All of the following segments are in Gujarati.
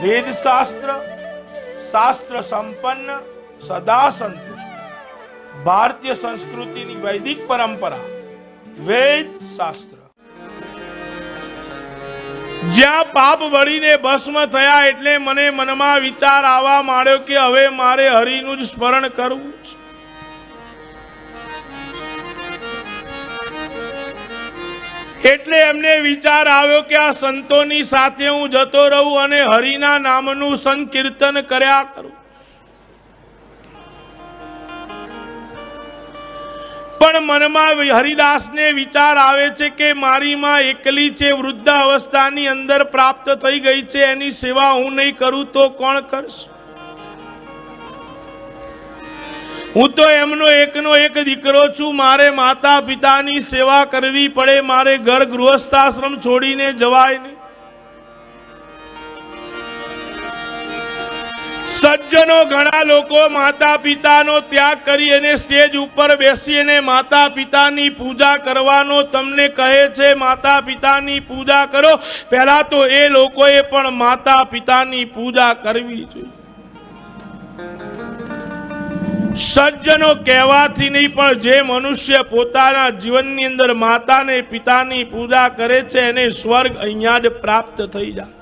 વેદ શાસ્ત્ર, શાસ્ત્ર સંપન્ન, સદા સંતુષ્ટ. ભારતીય સંસ્કૃતિની વૈદિક પરંપરા વેદ શાસ્ત્ર. જ્યાં પાપ વળીને ભસ્મ થયા એટલે મને મનમાં વિચાર આવવા માંડ્યો કે હવે મારે હરિનું જ સ્મરણ કરવું છે. એટલે એમને વિચાર આવ્યો કે આ સંતોની સાથે હું જતો રહું અને હરિના નામનું સંકીર્તન કર્યા કરું. પણ મનમાં હરિદાસને વિચાર આવે છે કે મારી માં એકલી છે, વૃદ્ધ અવસ્થાની અંદર પ્રાપ્ત થઈ ગઈ છે, એની સેવા હું નહીં કરું તો કોણ કરશે? હું તો એમનો એકનો એક દીકરો છું. મારે માતા પિતાની સેવા કરવી પડે. મારે ઘર ગૃહસ્થાશ્રમ છોડીને જવાય નહીં. સજ્જનો ઘણા લોકો માતા પિતાનો ત્યાગ કરી અને સ્ટેજ ઉપર બેસી અને માતા પિતાની પૂજા કરવાનો તમને કહે છે. માતા પિતાની પૂજા કરો. પહેલા તો એ લોકોએ પણ માતા પિતાની પૂજા કરવી જોઈએ. સજ્જનો કહેવાથી નહીં, પણ જે મનુષ્ય પોતાના જીવનની અંદર માતા ને પિતાની પૂજા કરે છે એને સ્વર્ગ અહીંયા જ પ્રાપ્ત થઈ જાય.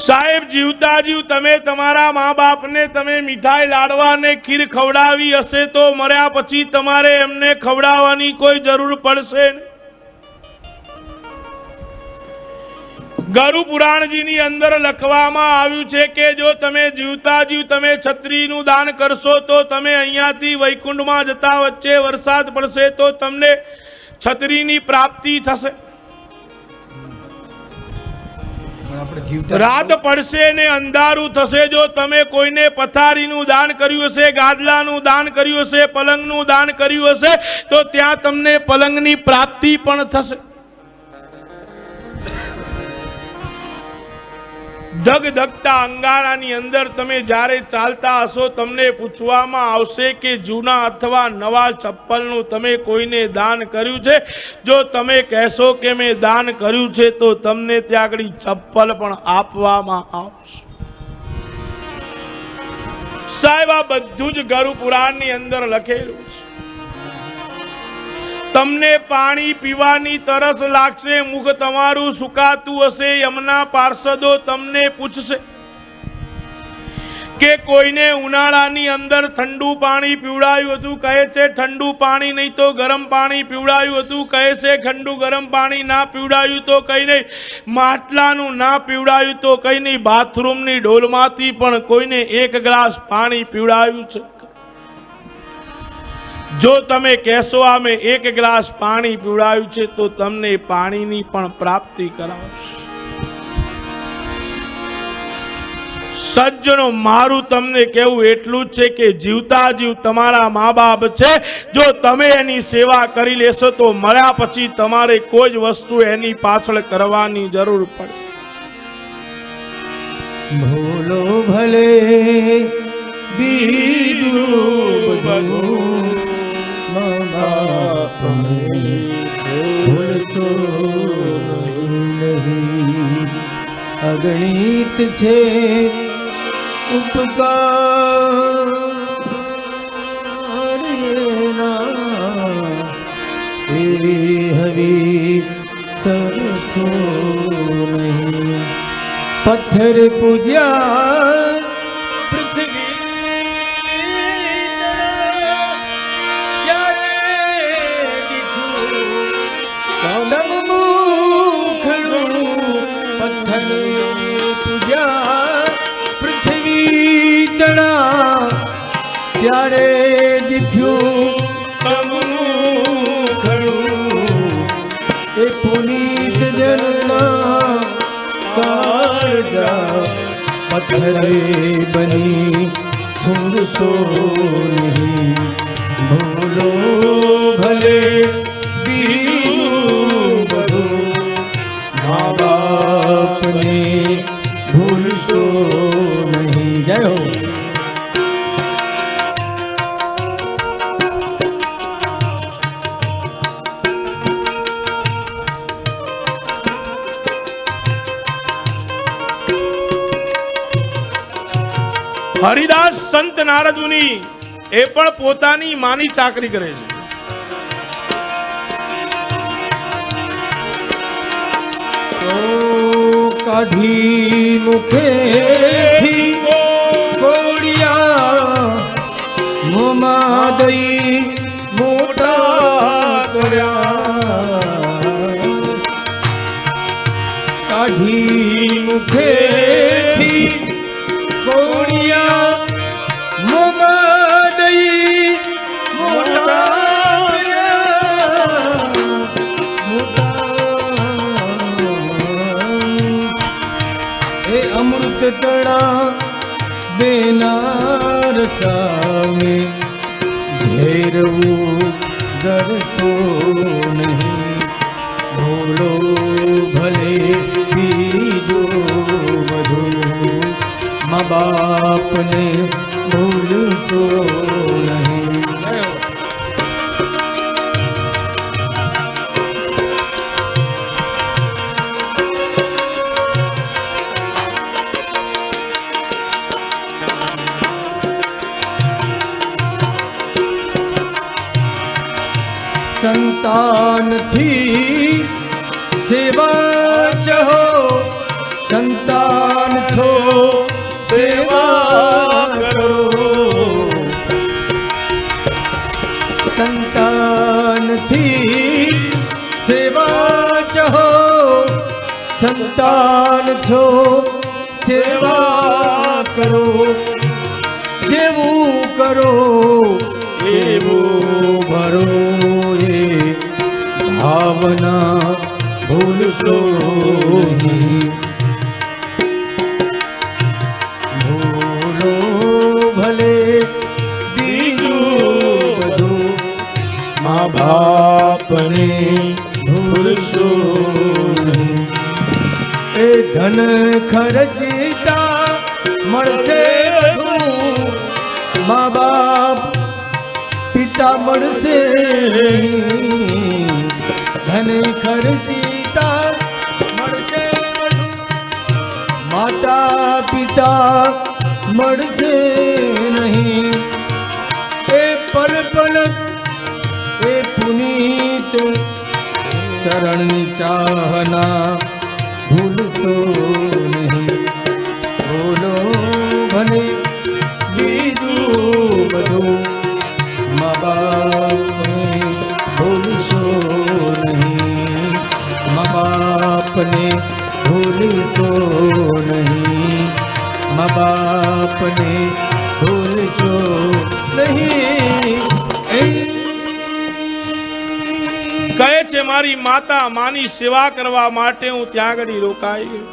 સાહેબ, જીવતા જીવ તમે તમારા મા બાપને તમે મીઠાઈ લાડવા ને ખીર ખવડાવી હશે તો મર્યા પછી તમારે એમને ખવડાવવાની કોઈ જરૂર પડશે નહીં. ગરુ પુરાણજીની અંદર લખવામાં આવ્યું છે કે જો તમે જીવતા જીવ તમે છત્રીનું દાન કરશો તો તમે અહીંયાથી વૈકુંઠમાં જતા વચ્ચે વરસાદ પડશે તો તમને છત્રીની પ્રાપ્તિ થશે. રાત પડશે ને અંધારું થશે. જો તમે કોઈને પથારીનું દાન કર્યું હશે, ગાદલાનું દાન કર્યું હશે, પલંગનું દાન કર્યું હશે તો ત્યાં તમને પલંગની પ્રાપ્તિ પણ થશે. ધગધગતા અંગારાની અંદર તમે જ્યારે ચાલતા હશો તમને પૂછવામાં આવશે કે જૂના અથવા નવા ચપ્પલનું તમે કોઈને દાન કર્યું છે? જો તમે કહેશો કે મેં દાન કર્યું છે તો તમને ત્યાં આગળ ચપ્પલ પણ આપવામાં આવશે. સાહેબ, આ બધું જ ગરુ પુરાણની અંદર લખેલું છે. તમને પાણી પીવાની તરસ લાગશે, મુખ તમારું સુકાતું હશે. યમના પાર્ષદો તમને પૂછશે કે કોઈને ઉનાળાની અંદર ઠંડુ પાણી પીવડાયું હતું, કહે છે ઠંડુ પાણી નહીં તો ગરમ પાણી પીવડાયું હતું, કહે છે ઠંડુ ગરમ પાણી ના પીવડાયું તો કઈ નહીં, માટલાનું ના પીવડાયું તો કઈ નહીં, બાથરૂમની ડોલમાંથી પણ કોઈને એક ગ્લાસ પાણી પીવડાયું છે. જો તમે કહેશો અમે એક ગ્લાસ પાણી પીવડાવ્યું છે તો તમને પાણીની પણ પ્રાપ્તિ કરાવશે. સજ્જનો, મારું તમને કહેવું એટલું જ છે કે જીવતા જીવ તમારા મા બાપ છે, જો તમે એની સેવા કરી લેશો તો મર્યા પછી તમારે કોઈ જ વસ્તુ એની પાછળ કરવાની જરૂર પડે. ભૂલો ભલે બીજું બધું ભૂલશો નહીં. અગણિત છે ઉપકાર એ હરી સરસો નહીં. પથ્થર પૂજ્યા પૃથ્વી ત્યારે દીધું તમનું ખડું એ પુનીત જનના કાળજા. પથ્થરે બની છૂંદશો નહીં. ભૂલો ભલે બીજું બધું મા બાપને ભૂલશો નહીં. જય હો. હરિદાસ સંત નારદ મુનિ એ પણ પોતાની માની ચાકરી કરે છે. તો કાઢી મુખેથી કોડિયા મોમાં દઈ મોટા કર્યા. કાઢી મુખેથી કોડિયા મોમાં દઈ મોટા કર્યા. એ અમૃત તણા બેનાર સામે ઘેરવું દરસો નહીં. ભોળો ભલે બીજો બધું મા બાપને ભૂલશો નહીં. संतान थी सेवा चहो संतान छो सेवा करो. संतान थी सेवा चहो संतान छो सेवा करो. देवू करो એવું ભરો એ ભાવના ભૂલશો નહીં. ભૂલો ભલે બીજું બધું મા બાપને ભૂલશો નહીં. એ ધન ખર્ચતા મળશે બધું મા બાપ પિતા મળશે. ધન ખર્ચીતા મળશે માતા પિતા મળશે નહીં. એ પલ પલ એ પુનીત ચરણની ચાહના ભૂલશો નહીં. બોલો ભલે બીજું બધું મા બાપને ભૂલશો નહીં. મા બાપને ભૂલશો નહીં. મા બાપને ભૂલશો નહીં. કહે છે મારી માતા માની સેવા કરવા માટે હું ત્યાં આગળ રોકાઈ ગયો.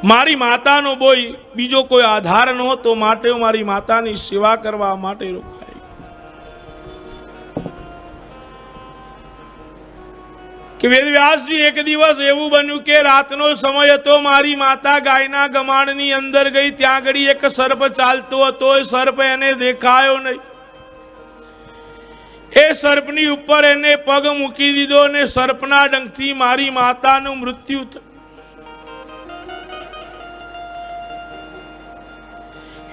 મારી માતાનો બીજો કોઈ આધાર નહોતો માટે હું મારી માતાની સેવા કરવા માટે રોકાઈ. કે વેદવ્યાસજી એક દિવસ એવું બન્યું કે રાતનો સમય હતો. મારી માતા ગાયના ગમાણની અંદર ગઈ. ત્યાં આગળ એક સર્પ ચાલતો હતો. એ સર્પ એને દેખાયો નહીં. એ સર્પની ઉપર એને પગ મૂકી દીધો અને સર્પના ડંખથી મારી માતાનું મૃત્યુ થયું.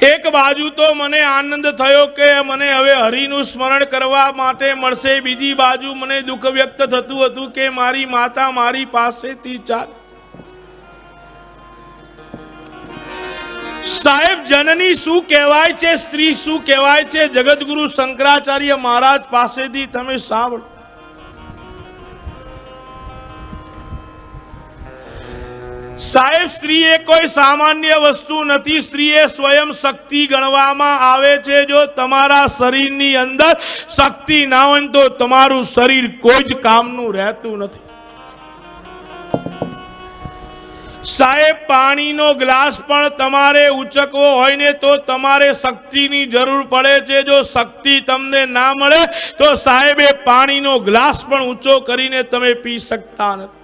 એક બાજુ તો મને આનંદ થયો કે મને હવે હરિનું સ્મરણ કરવા માટે મળશે. બીજી બાજુ મને દુઃખ વ્યક્ત થતું હતું કે મારી માતા મારી પાસેથી ચાલ. સાહેબ જનની શું કહેવાય છે, સ્ત્રી શું કહેવાય છે, જગતગુરુ શંકરાચાર્ય મહારાજ પાસેથી તમે સાંભળો. સાહેબ સ્ત્રી એ કોઈ સામાન્ય વસ્તુ નથી. સ્ત્રી એ સ્વયં શક્તિ ગણવામાં આવે છે. જો તમારા શરીરની અંદર શક્તિ ના હોય તો તમારું શરીર કોઈ જ કામનું રહેતું નથી. સાહેબ પાણીનો ગ્લાસ પણ તમારે ઉચકવો હોય ને તો તમારે શક્તિની જરૂર પડે છે. જો શક્તિ તમને ના મળે તો સાહેબ એ પાણીનો ગ્લાસ પણ ઊંચો કરીને તમે પી શકતા નથી.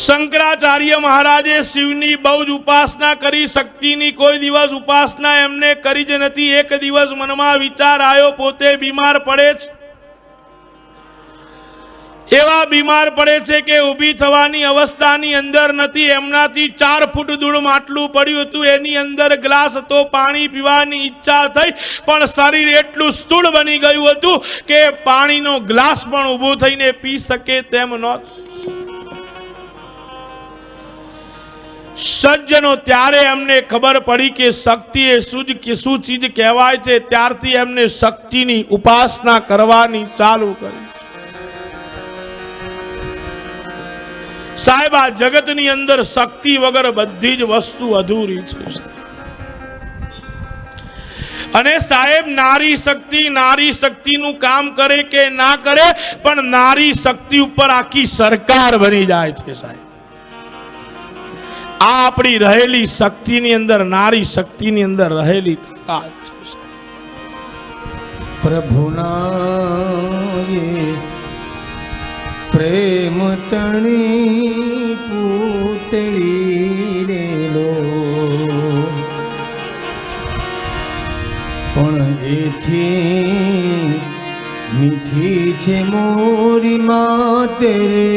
શંકરાચાર્ય મહારાજે શિવની બહુ જ ઉપાસના કરી. શક્તિની કોઈ દિવસ ઉપાસના એમને કરી જ નથી. એક દિવસ મનમાં વિચાર આવ્યો પોતે બીમાર પડે છે. એવા બીમાર પડે છે કે ઊભી થવાની અવસ્થાની અંદર નથી, એમનાથી 4 ફૂટ દૂર માટલું પડ્યું હતું, એની અંદર ગ્લાસ હતો, પાણી પીવાની ઈચ્છા થઈ, પણ શરીર એટલું સ્થૂળ બની ગયું હતું કે પાણીનો ગ્લાસ પણ ઊભો થઈને પી શકે તેમ નહોતું. સજ્જનો, ત્યારે એમને ખબર પડી કે શક્તિ એ શું ચીજ કહેવાય છે. ત્યારથી એમને શક્તિની ઉપાસના કરવાની ચાલુ કરી. સાહેબ, આ જગતની અંદર શક્તિ વગર બધી જ વસ્તુ અધૂરી છે. અને સાહેબ, નારી શક્તિનું કામ કરે કે ના કરે, પણ નારી શક્તિ ઉપર આખી સરકાર બની જાય છે. સાહેબ, આ આપણી રહેલી શક્તિની અંદર, નારી શક્તિની અંદર રહેલી તાકાત છે. પ્રભુના પ્રેમ તણી પૂતળી રેલો, પણ એથી મીઠી છે મોરી માં તેરે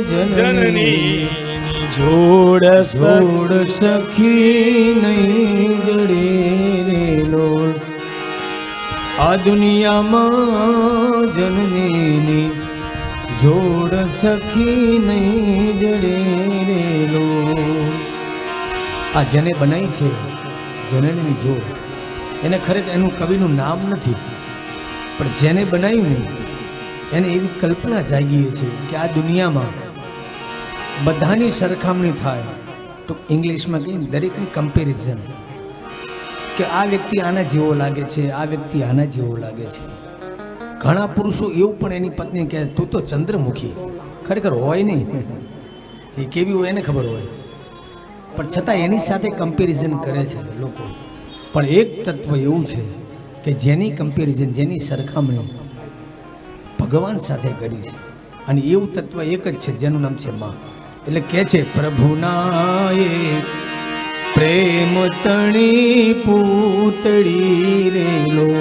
જનની જોડ સખી નહીં જડે રેલો. આ દુનિયામાં જનની જોડ સખી નહીં જડે રેલો. આ જેને બનાવી છે જનની જોડ, એને ખરેખર એનું કવિનું નામ નથી, પણ જેને બનાવ્યું ને એને એવી કલ્પના જાગી છે કે આ દુનિયામાં બધાની સરખામણી થાય, તો ઇંગ્લિશમાં કહીએ દરેકની કમ્પેરિઝન, કે આ વ્યક્તિ આના જેવો લાગે છે, આ વ્યક્તિ આના જેવો લાગે છે. ઘણા પુરુષો એવું પણ એની પત્ની કહે તું તો ચંદ્રમુખી, ખરેખર હોય નહીં, એ કેવી હોય એને ખબર હોય, પણ છતાં એની સાથે કમ્પેરિઝન કરે છે લોકો. પણ એક તત્વ એવું છે કે જેની કમ્પેરિઝન, જેની સરખામણી ભગવાન સાથે કરી છે, અને એવું તત્વ એક જ છે જેનું નામ છે માં. એટલે કે છે પ્રભુના પ્રેમ તણી પૂતળી રેલો,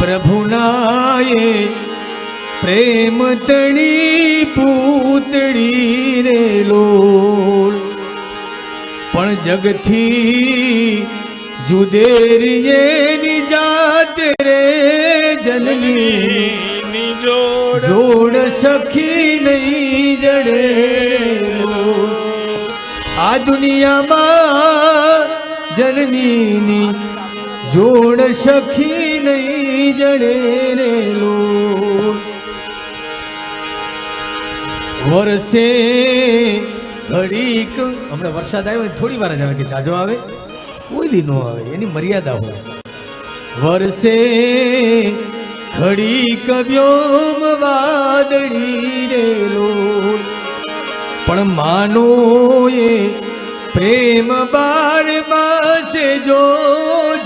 પ્રભુના પ્રેમ તણી પૂતળી રેલો, પણ જગથી જુદેરીએ નિજાત રે જનની જોડ સખી નહીં જડે. આ દુનિયામાં જનની જોડ સખી નહીં જડે રેલો. વરસે ઘડીક, હમણાં વરસાદ આવ્યો થોડી વાર જ આવે કે જાજો આવે, કોઈ દી ન આવે, એની મર્યાદા હોય. વરસે ઘડીક વ્યોમ વાદળી રેલો, પણ માનો એ પ્રેમ બાર માસે જો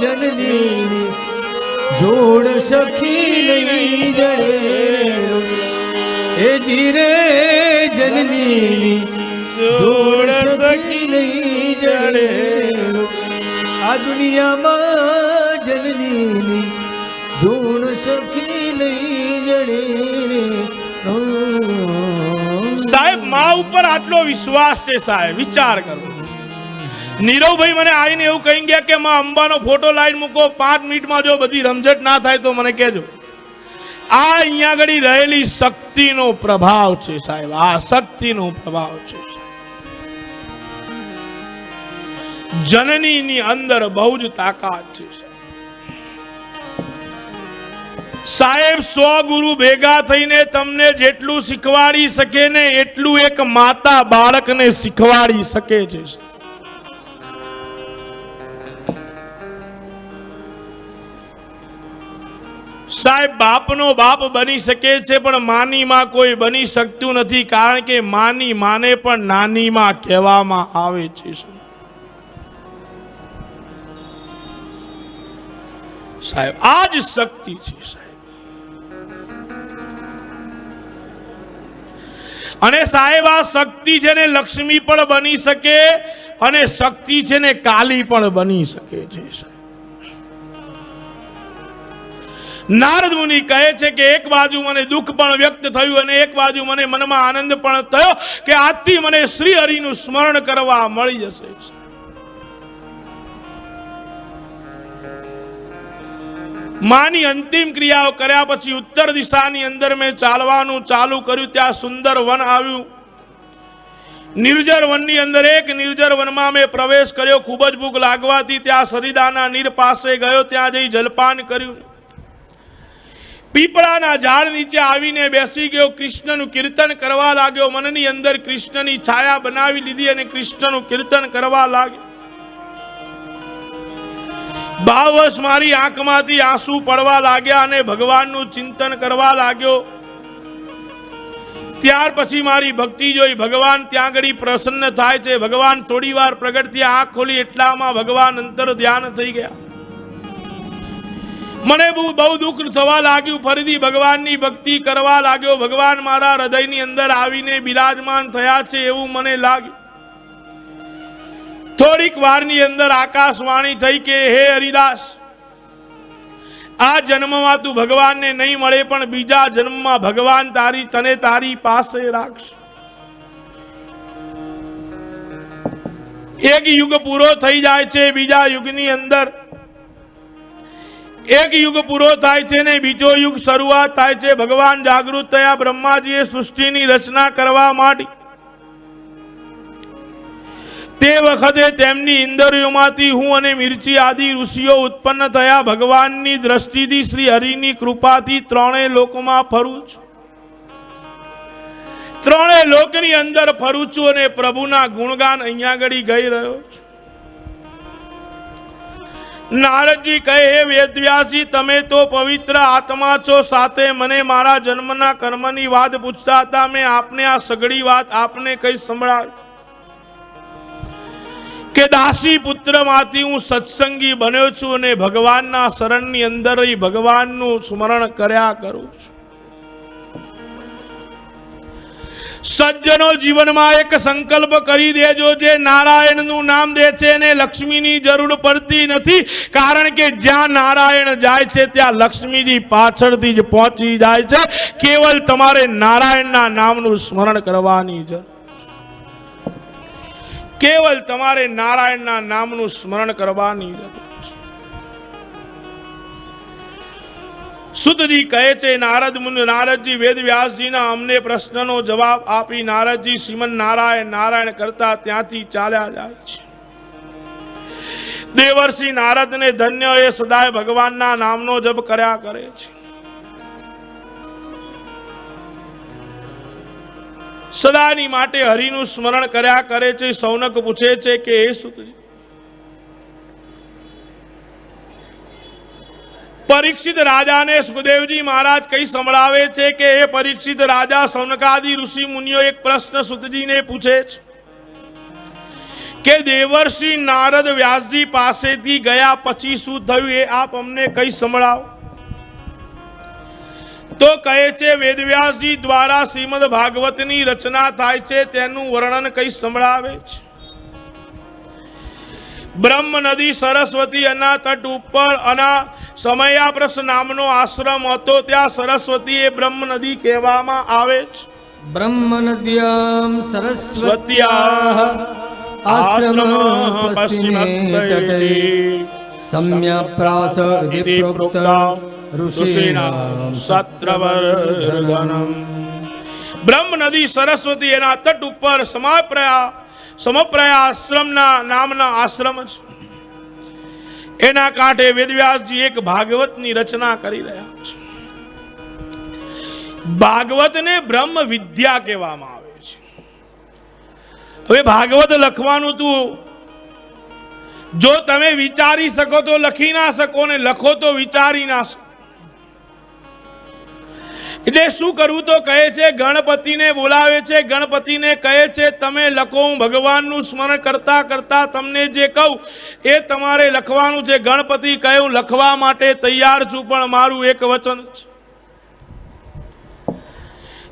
જનની જોડ સખી નહીં જડે. એ જીરે જનની જોડ સખી નહીં જડે. આ દુનિયામાં જનની જોડ સખી નહીં જડે. સાહેબ, મા ઉપર આટલો વિશ્વાસ છે સાહેબ, વિચાર કરો. નીરવભાઈ મને આવીને એવું કહી ગયા કે માં અંબાનો ફોટો લાઈન મૂકો, 5 મિનિટમાં જો બધી રમઝટ ના થાય તો મને કહેજો. આ અહીંયા આગળ રહેલી શક્તિનો પ્રભાવ છે સાહેબ, આ શક્તિનો પ્રભાવ છે. જનનીની અંદર બહુ જ તાકાત છે સાહેબ. 100 ગુરુ ભેગા થઈને તમને જેટલું શીખવાડી શકે ને એટલું એક માતા બાળકને શીખવાડી શકે છે. સાહેબ, બાપનો બાપ બની શકે છે પણ માની માં કોઈ બની શકતું નથી, કારણ કે માની માને પણ નાની માં કહેવામાં આવે છે સાહેબ. આ જ શક્તિ છે સાહેબ. અને સાહેબ, આ શક્તિ છે ને લક્ષ્મી પણ બની શકે, અને શક્તિ છે ને કાલી પણ બની શકે છે સાહેબ. નારદ મુનિ કહે છે કે એક બાજુ મને દુઃખ પણ વ્યક્ત થયું અને એક બાજુ મને મનમાં આનંદ પણ થયો કે આજથી મને શ્રી હરિનું સ્મરણ કરવા મળી જશે. માની અંતિમ ક્રિયાઓ કર્યા પછી ઉત્તર દિશાની અંદર મેં ચાલવાનું ચાલુ કર્યું. ત્યાં સુંદર વન આવ્યું. નિર્જર વનની અંદર એક નિર્જર વનમાં મેં પ્રવેશ કર્યો. ખૂબ જ ભૂખ લાગવાથી ત્યાં સરિદાના નીર પાસે ગયો. ત્યાં જઈ જલપાન કર્યું. પીપળાના ઝાડ નીચે આવીને બેસી ગયો. કૃષ્ણનું કીર્તન કરવા લાગ્યો. મનની અંદર કૃષ્ણની છાયા બનાવી લીધી અને કૃષ્ણનું કીર્તન કરવા લાગ્યો. ભાવવશ મારી આંખમાંથી આંસુ પડવા લાગ્યા અને ભગવાનનું ચિંતન કરવા લાગ્યો. ત્યાર પછી મારી ભક્તિ જોઈ ભગવાન ત્યાં આગળ પ્રસન્ન થાય છે. ભગવાન થોડી વાર પ્રગટ થયા. આંખ ખોલી એટલામાં ભગવાન અંતર ધ્યાન થઈ ગયા. મને બહુ દુઃખ થવા લાગ્યું. ફરીથી ભગવાનની ભક્તિ કરવા લાગ્યો. ભગવાન મારા હૃદયની અંદર આવીને બિરાજમાન થયા છે એવું મને લાગ્યું. થોડીક વારની અંદર આકાશવાણી થઈ કે હે હરિદાસ, આ જન્મમાં તું ભગવાનને નહીં મળે પણ બીજા જન્મમાં ભગવાન તને તારી પાસે રાખશે. એક યુગ પૂરો થઈ જાય છે. બીજા યુગની અંદર એક યુગ પૂરો થાય છે ને બીજો યુગ શરૂઆત થાય છે. ભગવાન જાગૃત થયા. બ્રહ્માજીએ સૃષ્ટિની રચના કરવા માટે તે વખતે તેમની ઇન્દ્રિયોમાંથી હું અને મિર્ચી આદિ ઋષિઓ ઉત્પન્ન થયા. ભગવાનની દ્રષ્ટિથી શ્રી હરિની કૃપાથી ત્રણેય લોકમાં ફરું છું. ત્રણેય લોકની અંદર ફરું છું અને પ્રભુના ગુણગાન અહીંયા આગળ ગઈ રહ્યો છું. નારદજી કહે હે વેદવ્યાસજી, તમે તો પવિત્ર આત્મા છો, સાથે મને મારા જન્મના કર્મની વાત પૂછતા હતા. મેં આપને આ સગળી વાત આપને કઈ સંભળાવી કે દાસી પુત્ર માંથી હું સત્સંગી બન્યો છું અને ભગવાનના શરણની અંદર ભગવાનનું સ્મરણ કર્યા કરું છું. સજ્જનો જીવનમાં એક સંકલ્પ કરી દેજો, જે નારાયણનું નામ દે છે એને લક્ષ્મીની જરૂર પડતી નથી. કારણ કે જ્યાં નારાયણ જાય છે ત્યાં લક્ષ્મીજી પાછળથી જ પહોંચી જાય છે. કેવલ તમારે નારાયણના નામનું સ્મરણ કરવાની જરૂર. કેવલ તમારે નારાયણના નામનું સ્મરણ કરવાની જરૂર. સુતજી કહે છે નારદજી વેદવ્યાસજીના અમને પ્રશ્નનો જવાબ આપી નારદજી શ્રીમન નારાયણ નારાયણ કરતા ત્યાંથી ચાલ્યા જાય છે. દેવર્ષિ નારદને ધન્ય એ સદાય ભગવાનના નામનો જપ કર્યા કરે છે. સદાની માટે હરિનું સ્મરણ કર્યા કરે છે. સૌનક પૂછે છે કે હે સુતજી, પરીક્ષિત રાજાને સુખદેવજી મહારાજ કઈ સંભળાવે છે કે હે પરીક્ષિત રાજા, સૌનકાદિ ઋષિ મુનિઓ એક પ્રશ્ન સુતજીને પૂછે છે કે દેવર્ષિ નારદ વ્યાસજી પાસેથી ગયા પછી શું થયું એ આપ અમને કઈ સંભળાવો. તો કહે છે વેદવ્યાસજી દ્વારા શ્રીમદ ભાગવતની રચના થાય છે, તેનું વર્ણન કઈ સંભળાવે છે. બ્રહ્મ નદી સરસ્વતી એના તટ ઉપર સમયાપ્રસ નામનો આશ્રમ હતો. ત્યાં સરસ્વતી એ બ્રહ્મ નદી કહેવામાં આવે છે. બ્રહ્મ નદ્યામ સરસ્વત્યાઃ આશ્રમ પશ્ચિમે તટે સમ્યપ્રાસ ઇતિ પ્રોક્તા ઋષિણામ સત્રવર્ધનમ. બ્રહ્મ નદી સરસ્વતી એના તટ ઉપર સમપ્રયા આશ્રમના નામના આશ્રમ છે. એના કાંઠે વેદવ્યાસજી એક ભાગવતની રચના કરી રહ્યા છે. ભાગવતને બ્રહ્મ વિદ્યા કહેવામાં આવે છે. હવે ભાગવત લખવાનું તું જો તમે વિચારી શકો તો લખી ના શકો, ને લખો તો વિચારી ના શકો. એટલે શું કરવું તો કહે છે ગણપતિને બોલાવે છે. ગણપતિને કહે છે તમે લખો, હું ભગવાનનું સ્મરણ કરતા કરતા તમને જે કહું એ તમારે લખવાનું છે. ગણપતિ કહે હું લખવા માટે તૈયાર છું, પણ મારું એક વચન છે.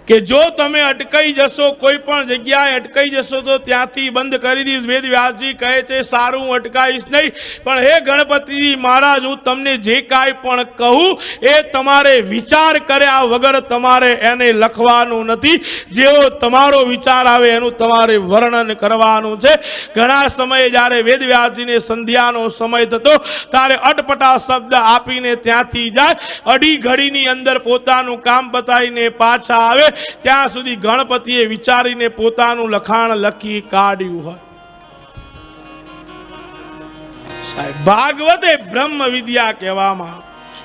કે જો તમે અટકાઈ જશો, કોઈ પણ જગ્યાએ અટકાઈ જશો તો ત્યાંથી બંધ કરી દઈશ. વેદ વ્યાસજી કહે છે સારું હું અટકાઈશ નહીં, પણ હે ગણપતિજી મહારાજ, હું તમને જે કાંઈ પણ કહું એ તમારે વિચાર કર્યા વગર તમારે એને લખવાનું નથી. જેવો તમારો વિચાર આવે એનું તમારે વર્ણન કરવાનું છે. ઘણા સમયે જ્યારે વેદ વ્યાસજીને સંધ્યાનો સમય થતો ત્યારે અટપટા શબ્દ આપીને ત્યાંથી જાય, અઢી ઘડીની અંદર પોતાનું કામ પતાવીને પાછા આવે, ત્યાં સુધી ગણપતિએ વિચારીને પોતાનું લખાણ લખી કાઢ્યું હોય. સાહેબ, ભાગવતે બ્રહ્મ વિદ્યા કહેવામાં આવે છે.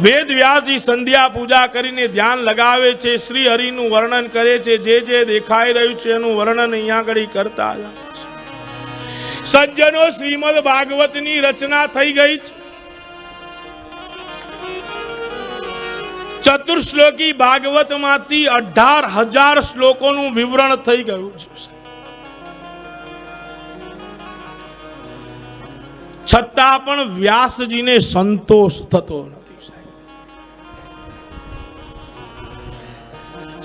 વેદ વ્યાસજી સંધ્યા પૂજા કરીને ધ્યાન લગાવે છે, શ્રી હરિનું વર્ણન કરે છે, જે દેખાઈ રહ્યું છે એનું વર્ણન અહીંયા આગળ કરતા જાય. સજ્જનો, શ્રીમદ ભાગવતની રચના થઈ ગઈ છે. ચતુર્શ્લોકી ભાગવત માંથી 18,000 શ્લોકોનું વિવરણ થઈ ગયું છે. છતાં પણ વ્યાસજીને સંતોષ થતો નથી.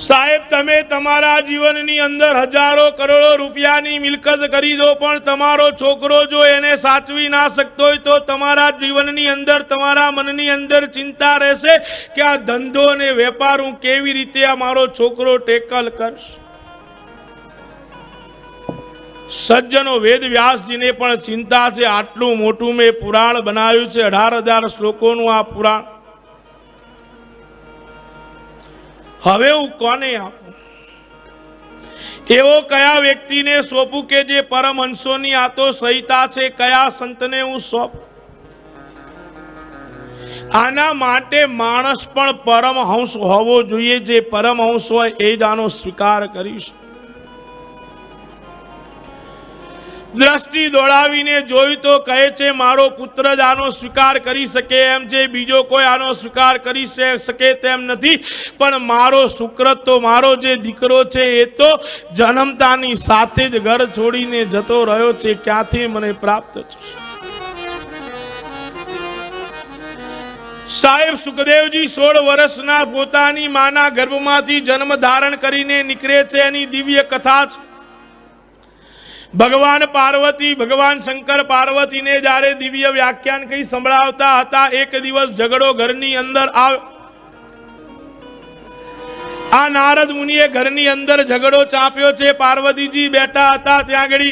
સાહેબ, તમે તમારા જીવનની અંદર હજારો કરોડો રૂપિયાની મિલકત કરી દો, પણ તમારો છોકરો જો એને સાચવી ના શકતો હોય તો તમારા જીવનની અંદર, તમારા મનની અંદર ચિંતા રહેશે કે આ ધંધો અને વેપાર હું કેવી રીતે આ મારો છોકરો ટેકલ કરશે. સજ્જનો, વેદ વ્યાસજીને પણ ચિંતા છે. આટલું મોટું મેં પુરાણ બનાવ્યું છે, 18,000 શ્લોકોનું આ પુરાણ. હવે હું કોને આપું? એવો કયા વ્યક્તિને સોંપું કે જે પરમહંસોની આ તો સંહિતા છે, કયા સંતને હું સોંપું? આના માટે માણસ પણ પરમહંસ હોવો જોઈએ. જે પરમહંસ હોય એ જ આનો સ્વીકાર કરીશ. દ્રષ્ટિ દોડાવીને જોયું તો કહે છે મારો પુત્ર જ આનો સ્વીકાર કરી શકે એમ છે, બીજો કોઈ આનો સ્વીકાર કરી શકે તેમ નથી. પણ મારો શુક્ર તો, મારો જે દીકરો છે એ તો જન્મતાની સાથે જ ઘર છોડીને જતો રહ્યો છે. ક્યાંથી મને પ્રાપ્ત થશે? સાહેબ, સુખદેવજી 16 વર્ષના પોતાની માના ગર્ભમાંથી જન્મ ધારણ કરીને નીકળે છે. એની દિવ્ય કથા છે. ભગવાન પાર્વતી, ભગવાન શંકર પાર્વતીને જ્યારે દિવ્ય વ્યાખ્યાન કઈ સંભળાવતા હતા, એક દિવસ ઝઘડો ઘરની અંદર આવ્યો. આ નારદ મુનિએ ઘરની અંદર ઝઘડો ચાપ્યો છે. પાર્વતીજી બેઠા હતા ત્યાં આગળ,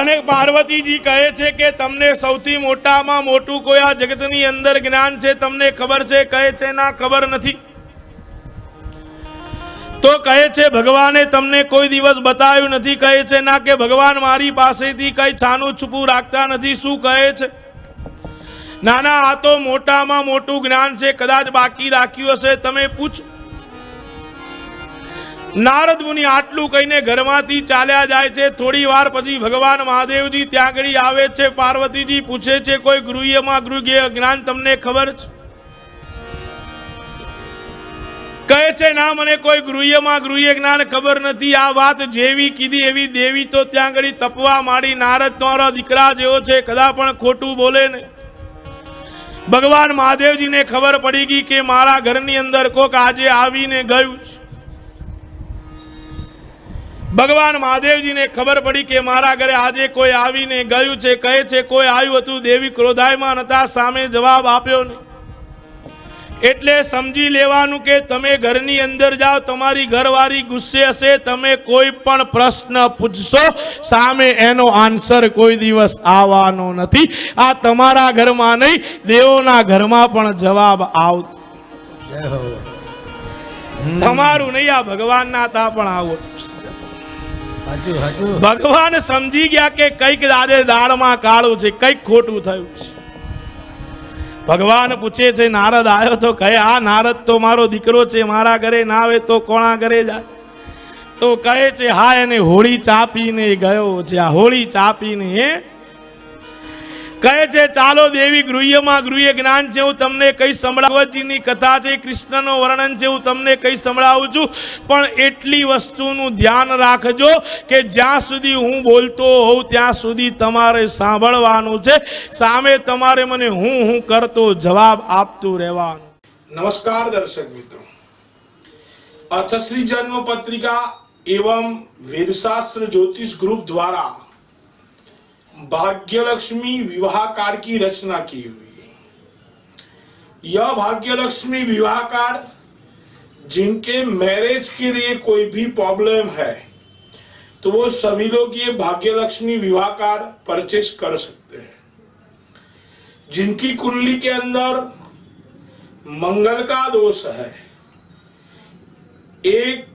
અને પાર્વતીજી કહે છે કે તમને સૌથી મોટામાં મોટું કોઈ આ જગતની અંદર જ્ઞાન છે, તમને ખબર છે? કહે છે ના, ખબર નથી. તો કહે છે ભગવાને તમને કોઈ દિવસ બતાવ્યું નથી? કહે છે ના, કે ભગવાન મારી પાસેથી કઈ છાનું છુપું રાખતા નથી. શું કહે છે? ના ના, આ તો મોટામાં મોટું જ્ઞાન છે, કદાચ બાકી રાખ્યું હશે, તમે પૂછો. નારદ મુનિ આટલું કહીને ઘરમાંથી ચાલ્યા જાય છે. થોડી વાર પછી ભગવાન મહાદેવજી ત્યાં આગળ આવે છે. પાર્વતીજી પૂછે છે કોઈ ગૃહ્યમાં ગૃહ્ય જ્ઞાન તમને ખબર છે? કહે છે ના, મને કોઈ ગૃહ્યમાં ગૃહ્ય જ્ઞાન ખબર નથી. આ વાત જેવી કીધી એવી દેવી તો ત્યાં આગળ તપવા માંડી. નારદ તમારો દીકરા જેવો છે, કદા પણ ખોટું બોલે નહીં. ભગવાન મહાદેવજીને ખબર પડી ગઈ કે મારા ઘરની અંદર કોક આજે આવીને ગયું છે. ભગવાન મહાદેવજીને ખબર પડી કે મારા ઘરે આજે કોઈ આવીને ગયું છે. કહે છે કોઈ આવ્યું હતું. દેવી ક્રોધાયમાન હતા, સામે જવાબ આપ્યો નહીં. એટલે સમજી લેવાનું કે તમે ઘરની અંદર જાઓ, તમારી ઘરવાળી ગુસ્સે હશે, તમે કોઈ પણ પ્રશ્ન પૂછશો, સામે એનો આન્સર કોઈ દિવસ આવવાનો નથી. આ તમારા ઘરમાં નહીં, દેવોના ઘરમાં પણ જવાબ આવતો. તમારું નહીં, આ ભગવાનના તા પણ આવો. ભગવાન સમજી ગયા કે કઈક આજે દાળમાં કાળું છે, કઈક ખોટું થયું છે. ભગવાન પૂછે છે નારદ આવ્યો તો? કહે આ નારદ તો મારો દીકરો છે, મારા ઘરે ના આવે તો કોણા ઘરે જાય? તો કહે છે હા, એને હોળી ચાપીને ગયો છે. આ હોળી ચાપીને કહે છે ચાલો દેવી, ગૃહ્યમાં ગૃહ્ય જ્ઞાન છે, હું તમને કઈ સંભળાવજીની કથા છે, કૃષ્ણનો વર્ણન છે, હું તમને કઈ સંભળાવું છું. પણ એટલી વસ્તુનું ધ્યાન રાખજો કે જ્યાં સુધી હું બોલતો હોઉં ત્યાં સુધી તમારે સાંભળવાનું છે. સામે તમારે મને હું કરતો જવાબ આપતું રહેવાનું. नमस्कार दर्शक मित्रों, अर्थश्री जन्म पत्रिका एवं वेदशास्त्र ज्योतिष ग्रुप द्वारा भाग्यलक्ष्मी विवाह कार्ड की रचना की हुई है। यह भाग्यलक्ष्मी विवाह कार्ड जिनके मैरिज के लिए कोई भी प्रॉब्लम है तो वो सभी लोग ये भाग्यलक्ष्मी विवाह कार्ड परचेस कर सकते हैं। जिनकी कुंडली के अंदर मंगल का दोष है, एक